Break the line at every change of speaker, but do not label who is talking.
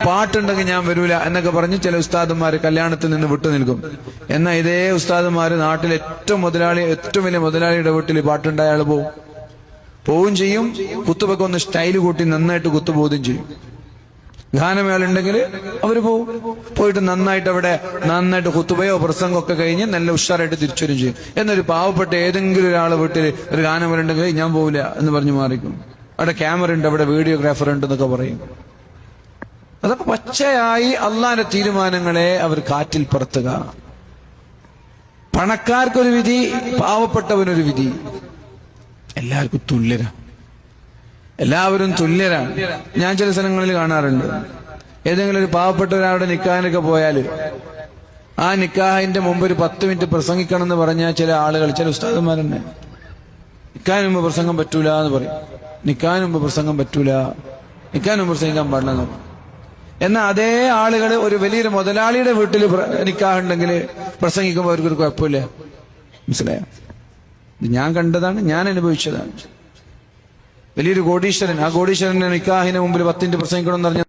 പാട്ടുണ്ടെങ്കിൽ ഞാൻ വരൂല എന്നൊക്കെ പറഞ്ഞ് ചില ഉസ്താദന്മാർ കല്യാണത്തിൽ നിന്ന് വിട്ടു നിൽക്കും. എന്നാൽ ഇതേ ഉസ്താദന്മാർ നാട്ടിലെ ഏറ്റവും വലിയ മുതലാളിയുടെ വീട്ടിൽ പാട്ടുണ്ടായ ആൾ പോവും ചെയ്യും. കുത്തുബൊക്കെ ഒന്ന് സ്റ്റൈല് കൂട്ടി നന്നായിട്ട് കുത്തുപോകുകയും ചെയ്യും. ഗാനമേളുണ്ടെങ്കിൽ അവര് പോയിട്ട് നന്നായിട്ട് കുത്തുബയോ പ്രസംഗമോ ഒക്കെ കഴിഞ്ഞ് നല്ല ഉഷാറായിട്ട് തിരിച്ചു വരും ചെയ്യും. എന്നൊരു പാവപ്പെട്ട ഏതെങ്കിലും ഒരാളെ വീട്ടിൽ ഒരു ഗാനമേളുണ്ടെങ്കിൽ ഞാൻ പോവില്ല എന്ന് പറഞ്ഞ് മാറിക്കും. അവിടെ ക്യാമറ ഉണ്ട്, അവിടെ വീഡിയോഗ്രാഫർ ഉണ്ട് എന്നൊക്കെ പറയും. അതൊക്കെ പച്ചയായി അള്ളാന്റെ തീരുമാനങ്ങളെ അവർ കാറ്റിൽ പറത്തുക. പണക്കാർക്കൊരു വിധി, പാവപ്പെട്ടവനൊരു വിധി. എല്ലാവർക്കും എല്ലാവരും തുല്യരാണ്. ഞാൻ ചില സ്ഥലങ്ങളിൽ കാണാറുണ്ട്, ഏതെങ്കിലും ഒരു പാവപ്പെട്ട ഒരാളുടെ നിക്കാഹിനൊക്കെ പോയാൽ ആ നിക്കാഹിന്റെ മുമ്പ് ഒരു 10 മിനിറ്റ് പ്രസംഗിക്കണം എന്ന് പറഞ്ഞാൽ ചില ആളുകൾ, ചില ഉസ്താദന്മാരെന്നെ നിക്കാഹിന് മുമ്പ് പ്രസംഗം പറ്റൂല എന്ന് പറയും. നിക്കാഹിന് മുമ്പ് പ്രസംഗം പറ്റൂല, നിക്കാഹിന് മുമ്പ് പ്രസംഗിക്കാൻ പാടില്ലെന്ന് പറയും. എന്നാൽ അതേ ആളുകൾ ഒരു വലിയൊരു മുതലാളിയുടെ വീട്ടിൽ നിക്കാഹുണ്ടെങ്കിൽ പ്രസംഗിക്കുമ്പോൾ അവർക്കൊരു കുഴപ്പമില്ല. മനസ്സിലായോ? ഇത് ഞാൻ കണ്ടതാണ്, ഞാൻ അനുഭവിച്ചതാണ്. വലിയൊരു കോടീശ്വരൻ, ആ കോടീശ്വരന്റെ നിക്കാഹിന് മുമ്പിൽ 10 മിനിറ്റ് പ്രസംഗിക്കണം എന്ന് പറഞ്ഞാൽ